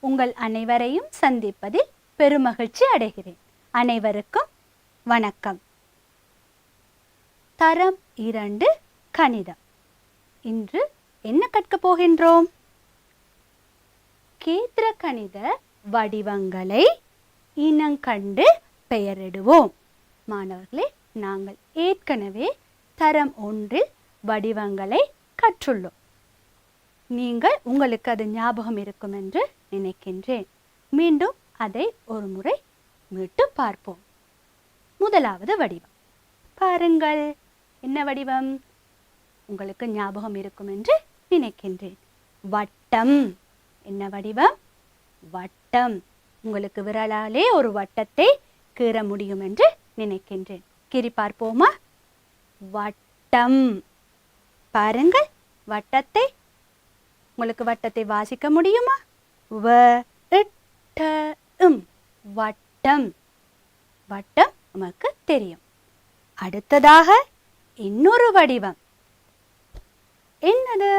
உங்கள் அனைவரையும் சந்திப்பதில் பெருமகிழ்ச்சி அடைகிறேன். அனைவருக்கும் வணக்கம். தரம் 2 கணிதம். இன்று என்ன கற்கப் போகின்றோம்? கேந்திர கணித வடிவங்களை இனங்கண்டு பெயரிடுவோம். மாணவர்களே, நாங்கள் ஏற்கனவே தரம் 1 வடிவங்களை கற்றுள்ளோம். உங்களுக்கு அது ஞாபகம் இருக்கும் என்று நினைக்கின்றேன். மீண்டும் அதை ஒரு முறை மீட்டு பார்ப்போம். முதலாவது வடிவம் பாருங்கள். என்ன வடிவம்? உங்களுக்கு ஞாபகம் இருக்கும் என்று நினைக்கின்றேன். வட்டம். என்ன வடிவம்? வட்டம். உங்களுக்கு விரலாலே ஒரு வட்டத்தை கீற முடியும் என்று நினைக்கின்றேன். கீறி பார்ப்போமா? வட்டம். பாருங்கள் வட்டத்தை. உங்களுக்கு வட்டத்தை வாசிக்க முடியுமா? வட்டம். வட்டம் நமக்கு தெரியும். அடுத்ததாக இன்னொரு வடிவம். என்னது?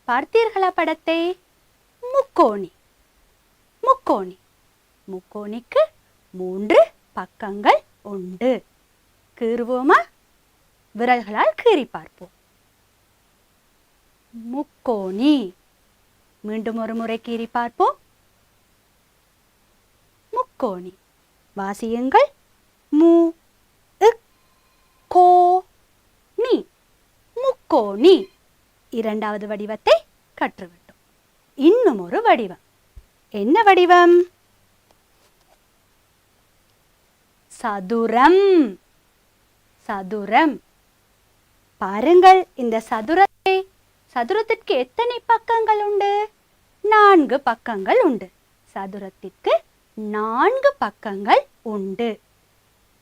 பார்த்தீர்களா படத்தை? முக்கோணி. முக்கோணி. முக்கோணிக்கு 3 பக்கங்கள் உண்டு. கீறுவோமா? விரல்களால் கீறி பார்ப்போம். முக்கோணி. மீண்டும் ஒரு முறை கீறி பார்ப்போம். முக்கோணி. வாசியுங்கள். மு கோ நீ. முக்கோணி. இரண்டாவது வடிவத்தை கற்றுவிட்டோம். இன்னும் ஒரு வடிவம். என்ன வடிவம்? சதுரம். சதுரம். பாருங்கள் இந்த சதுரத்தை. சதுரத்திற்கு எத்தனை பக்கங்கள் உண்டு? 4 பக்கங்கள் உண்டு. சதுரத்திற்கு 4 பக்கங்கள் உண்டு.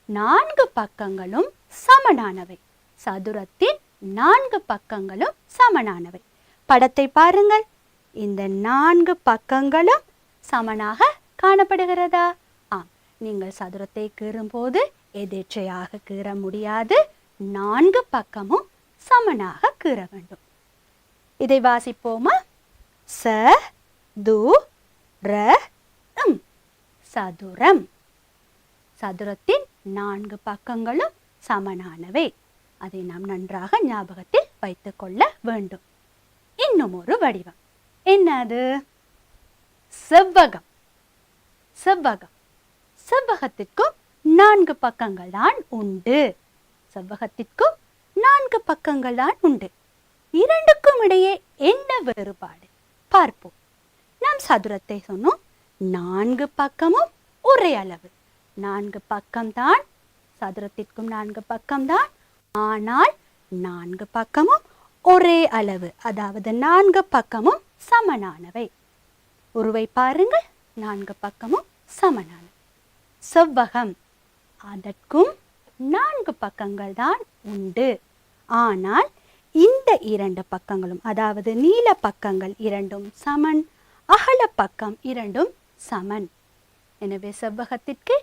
4 பக்கங்களும் சமனானவை. சதுரத்தின் 4 பக்கங்களும் சமனானவை. படத்தை பாருங்கள். இந்த 4 பக்கங்களும் சமனாக காணப்படுகிறதா? ஆம். நீங்கள் சதுரத்தை கீறும்போது எதேச்சையாக கீற முடியாது. 4 பக்கமும் சமனாக கீற வேண்டும். இதை வாசிப்போமா? ச து ர ம். சதுரம். சதுரத்தின் 4 பக்கங்களும் சமனானவை. அதை நாம் நன்றாக ஞாபகத்தில் வைத்துக் கொள்ள வேண்டும். இன்னும் ஒரு வடிவம். என்னது? செவ்வகம். செவ்வகம். செவ்வகத்திற்கும் 4 பக்கங்கள் தான் உண்டு. செவ்வகத்திற்கும் 4 பக்கங்கள் தான் உண்டு. இரண்டுக்கும் இடையே என்ன வேறுபாடு? பார்ப்போம். நாம் சதுரத்தை சொன்னோம். 4 பக்கமும் ஒரே அளவு. 4 பக்கம்தான். சதுரத்திற்கும் 4 பக்கம்தான். ஆனால் 4 பக்கமும் ஒரே அளவு. அதாவது 4 பக்கமும் சமனானவை. உருவை பாருங்கள். 4 பக்கமும் சமனானவை. செவ்வகம். அதற்கும் 4 பக்கங்கள் தான் உண்டு. ஆனால் இந்த 2 பக்கங்களும், அதாவது நீல பக்கங்கள் இரண்டும் சமன், அகல பக்கம் இரண்டும் சமன். எனவே செவ்வகத்திற்கு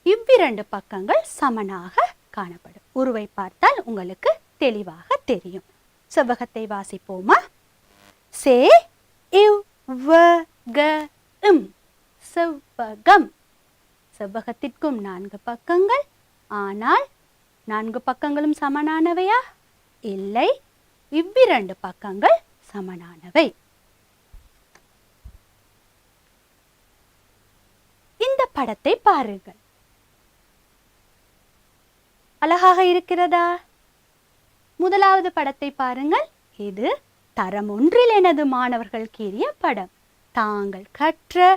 இவ்விரண்டு பக்கங்கள் சமனாக காணப்படும். உருவை பார்த்தால் உங்களுக்கு தெளிவாக தெரியும். செவ்வகத்தை வாசிப்போமா? சே இவ் வ க ம். செவ்வகம். செவ்வகத்திற்கும் 4 பக்கங்கள். ஆனால் 4 பக்கங்களும் சமனானவையா? இல்லை. இவ்விரண்டு பக்கங்கள் சமனானவை. இந்த படத்தை பாருங்கள். அழகாக இருக்கிறதா? முதலாவது படத்தை பாருங்கள். இது தரம் 1 எனது மாணவர்கள் கீறிய படம். தாங்கள் கற்ற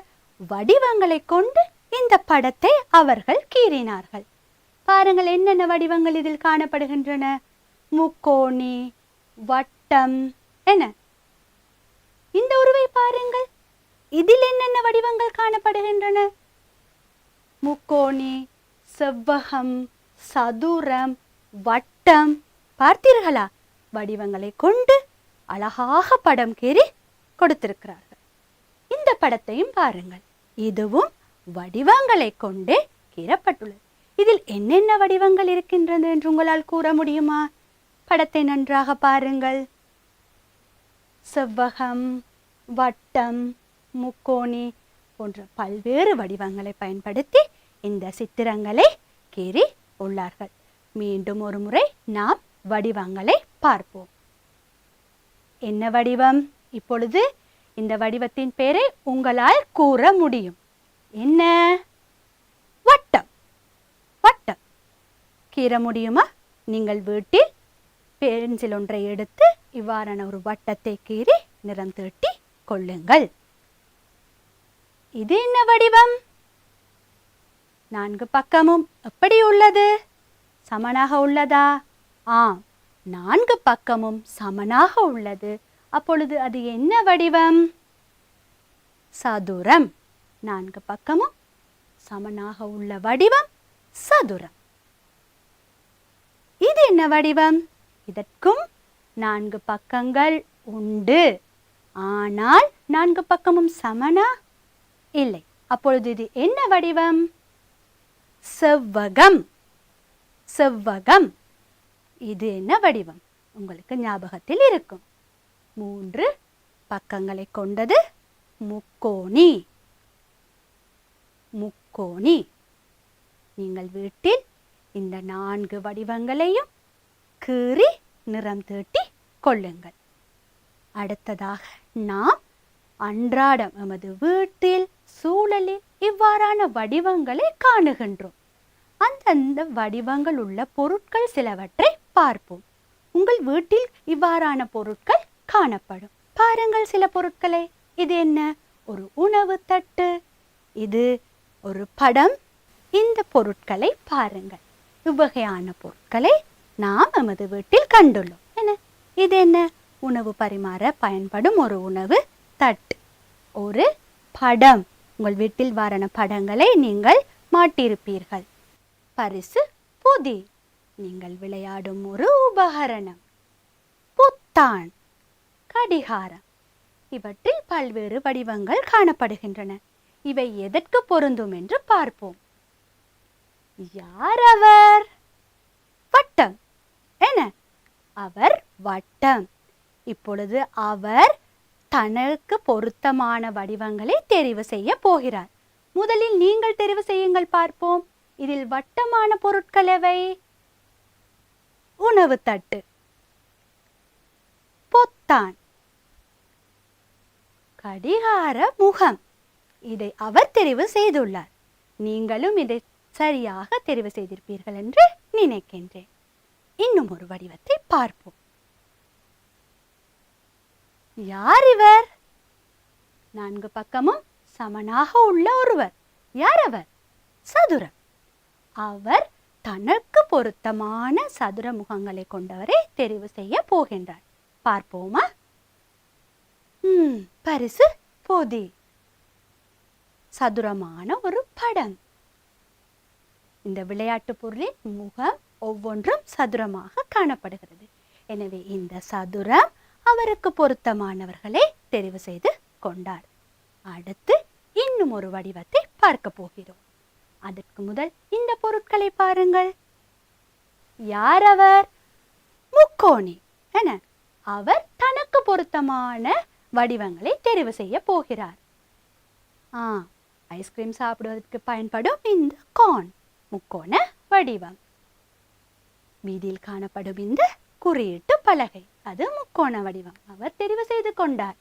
வடிவங்களை கொண்டு இந்த படத்தை அவர்கள் கீறினார்கள். பாருங்கள், என்னென்ன வடிவங்கள் இதில் காணப்படுகின்றன. முக்கோணி, வட்டம். என்ன இந்த உருவை பாருங்கள். இதில் என்னென்ன வடிவங்கள் காணப்படுகின்றன? முக்கோணி, செவ்வகம், சதுரம், வட்டம். பார்த்தீர்களா? வடிவங்களை கொண்டு அழகாக படம் கீறி கொடுத்திருக்கிறார்கள். இந்த படத்தையும் பாருங்கள். இதுவும் வடிவங்களை கொண்டே கீறப்பட்டுள்ளது. இதில் என்னென்ன வடிவங்கள் இருக்கின்றன என்று உங்களால் கூற முடியுமா? படத்தை நன்றாக பாருங்கள். செவ்வகம், வட்டம், முக்கோணி போன்ற பல்வேறு வடிவங்களை பயன்படுத்தி இந்த சித்திரங்களை கீறி உள்ளார்கள். மீண்டும் ஒரு முறை நாம் வடிவங்களை பார்ப்போம். என்ன வடிவம்? இப்பொழுது இந்த வடிவத்தின் பெயரை உங்களால் கூற முடியும். என்ன? வட்டம். வட்டம் கீற முடியுமா? நீங்கள் வீட்டில் பென்சில் ஒன்றை எடுத்து இவ்வாறான ஒரு வட்டத்தை கீறி நிறம் தீட்டி கொள்ளுங்கள். இது என்ன வடிவம்? 4 பக்கமும் எப்படி உள்ளது? சமனாக உள்ளதா? ஆம், 4 பக்கமும் சமனாக உள்ளது. அப்பொழுது அது என்ன வடிவம்? சதுரம். 4 பக்கமும் சமனாக உள்ள வடிவம் சதுரம். இது என்ன வடிவம்? இதற்கும் 4 பக்கங்கள் உண்டு. ஆனால் 4 பக்கமும் சமனா? இல்லை. அப்பொழுது இது என்ன வடிவம்? செவ்வகம். செவ்வகம். இது என்ன வடிவம்? உங்களுக்கு ஞாபகத்தில் இருக்கும். 3 பக்கங்களை கொண்டது முக்கோணி. முக்கோணி. நீங்கள் வீட்டில் இந்த 4 வடிவங்களையும் கீறி நிறம் தீட்டி கொள்ளுங்கள். அடுத்ததாக நாம் அன்றாடம் நமது வீட்டில் சூழலில் இவ்வாறான வடிவங்களை காணுகின்றோம். அந்தந்த வடிவங்கள் உள்ள பொருட்கள் சிலவற்றை பார்ப்போம். உங்கள் வீட்டில் இவ்வாறான பொருட்கள் காணப்படும். பாருங்கள் சில பொருட்களை. இது என்ன? ஒரு உணவு தட்டு. இது ஒரு படம். இந்த பொருட்களை பாருங்கள். இவ்வகையான பொருட்களை நாம் நமது வீட்டில் கண்டுள்ளோம். என்ன? இது என்ன? உணவு பரிமாற பயன்படும் ஒரு உணவு தட்டு. ஒரு படம். உங்கள் வீட்டில் வரான படங்களை நீங்கள் மாட்டியிருப்பீர்கள். பரிசு பொதி. நீங்கள் விளையாடும் ஒரு உபகரணம். புத்தான். கடிகாரம். இவற்றில் பல்வேறு வடிவங்கள் காணப்படுகின்றன. இவை எதற்கு பொருந்தும் என்று பார்ப்போம். யார் அவர்? வட்டம். என்ன? அவர் வட்டம். இப்பொழுது அவர் தனக்கு பொருத்தமான வடிவங்களை தெரிவு செய்ய போகிறார். முதலில் நீங்கள் தெரிவு செய்யுங்கள், பார்ப்போம். இதில் வட்டமான பொருட்கள் எவை? உணவு தட்டு, பொத்தான், கடிகார முகம். இதை அவர் தெரிவு செய்துள்ளார். நீங்களும் இதை சரியாக தெரிவு செய்திருப்பீர்கள் என்று நினைக்கின்றேன். இன்னும் ஒரு வடிவத்தை பார்ப்போம். யார் இவர்? 4 பக்கமும் சமனாக உள்ள ஒருவர். யார் அவர்? சதுரம். அவர் தனக்கு பொருத்தமான சதுர முகங்களை கொண்டவரை தெரிவு செய்ய போகின்றார். பார்ப்போமா? பரிசு பொதி. சதுரமான ஒரு படம். இந்த விளையாட்டு பொருளின் முகம் ஒவ்வொன்றும் சதுரமாக காணப்படுகிறது. எனவே இந்த சதுரம் அவருக்கு பொருத்தமானவர்களை தெரிவு செய்து கொண்டார். அடுத்து இன்னும் ஒரு வடிவத்தை பார்க்க போகிறோம். அதற்கு முதல் இந்த பொருட்களை பாருங்கள். யார் அவர்? முக்கோணி. என்ன? அவர் தனக்கு பொருத்தமான வடிவங்களை தெரிவு செய்ய போகிறார். ஐஸ்கிரீம் சாப்பிடுவதற்கு பயன்படும் இந்த கோன் முக்கோண வடிவம். வீதியில் காணப்படும் இந்த குறியீட்டு பலகை, அது முக்கோண வடிவம். அவர் தெரிவு செய்து கொண்டார்.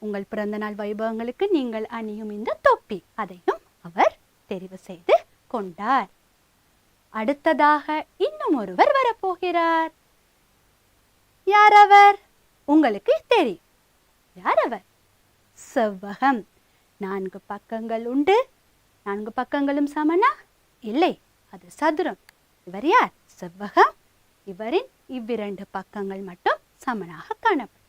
உங்கள் பிறந்த நாள் வைபவங்களுக்கு நீங்கள் அணியும் இந்த தொப்பி, அதையும் அவர் தெரிவு செய்து கொண்டார். அடுத்ததாக இன்னும் ஒருவர் வரப்போகிறார். யார் அவர்? உங்களுக்கு தெரியும். யார் அவர்? செவ்வகம். 4 பக்கங்கள் உண்டு. 4 பக்கங்களும் சமனா? இல்லை, அது சதுரம். இவர் யார்? செவ்வகம். இவரின் இவ்விரண்டு பக்கங்கள் மட்டும் சமனாக காணப்படும்.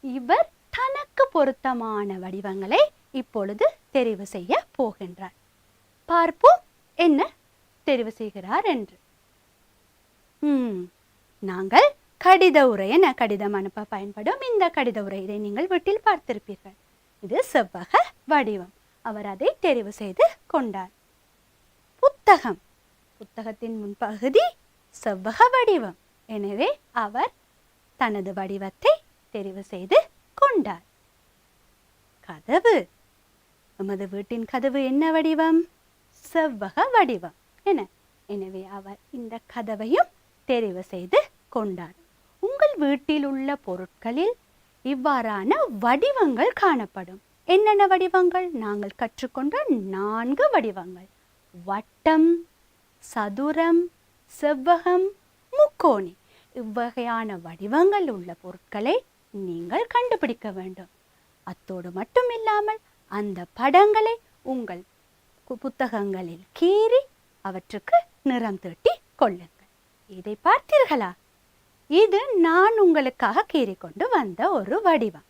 இவர் தனக்கு பொருத்தமான வடிவங்களை இப்பொழுது தெரிவு செய்ய போகின்றார். பார்ப்போம் என்ன தெரிவு செய்கிறார் என்று. நாங்கள் கடித உரை என கடிதம் அனுப்ப பயன்படும் இந்த கடித உரை, இதை நீங்கள் வீட்டில் பார்த்திருப்பீர்கள். இது செவ்வக வடிவம். அவர் அதை தெரிவு செய்து கொண்டார். புத்தகம், புத்தகத்தின் முன்பகுதி செவ்வக வடிவம். எனவே அவர் தனது வடிவத்தை தெரிவு செய்து கொண்டார். கதவு, நமது வீட்டின் கதவு என்ன வடிவம்? செவ்வக வடிவம் என. எனவே அவர் இந்த கதவையும் தெரிவு செய்து கொண்டார். உங்கள் வீட்டில் உள்ள பொருட்களில் இவ்வாறான வடிவங்கள் காணப்படும். என்னென்ன வடிவங்கள்? நாங்கள் கற்றுக்கொண்ட 4 வடிவங்கள்: வட்டம், சதுரம், செவ்வகம், முக்கோணி. இவ்வகையான வடிவங்கள் உள்ள பொருட்களை நீங்கள் கண்டுபிடிக்க வேண்டும். அத்தோடு மட்டும் இல்லாமல் அந்த படங்களை உங்கள் புத்தகங்களில் கீறி அவற்றுக்கு நிறம் தீட்டி கொள்ளுங்கள். இதை பார்த்தீர்களா? இது நான் உங்களுக்காக கீறி கொண்டு வந்த ஒரு வடிவம்.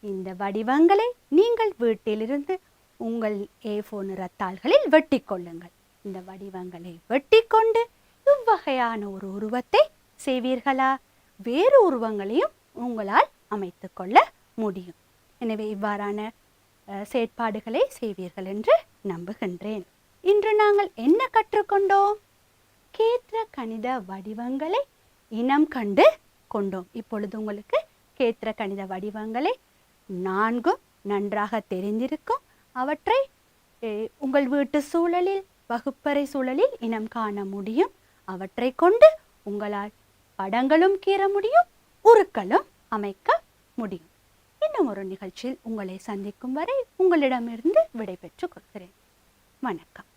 இந்த வடிவங்களை நீங்கள் வீட்டிலிருந்து உங்கள் A4 நிறத்தாள்களில் வெட்டி கொள்ளுங்கள். இந்த வடிவங்களை வெட்டி கொண்டு இவ்வகையான ஒரு உருவத்தை செய்வீர்களா? வேறு உருவங்களையும் உங்களால் அமைத்து கொள்ள முடியும். எனவே இவ்வாறான செயற்பாடுகளை செய்வீர்கள் என்று நம்புகின்றேன். இன்று நாங்கள் என்ன கற்றுக்கொண்டோம்? கேத்திர கணித வடிவங்களை இனம் கண்டு கொண்டோம். இப்பொழுது உங்களுக்கு கேத்திர கணித வடிவங்களை 4 நன்றாக தெரிந்திருக்கும். அவற்றை உங்கள் வீட்டு சூழலில், வகுப்பறை சூழலில் இனம் காண முடியும். அவற்றை கொண்டு உங்களால் படங்களும் கீற முடியும், உருக்களும் அமைக்க முடியும். இன்னும் ஒரு நிகழ்ச்சியில் உங்களை சந்திக்கும் வரை உங்களிடமிருந்து விடை பெற்றுக் கொள்கிறேன். வணக்கம்.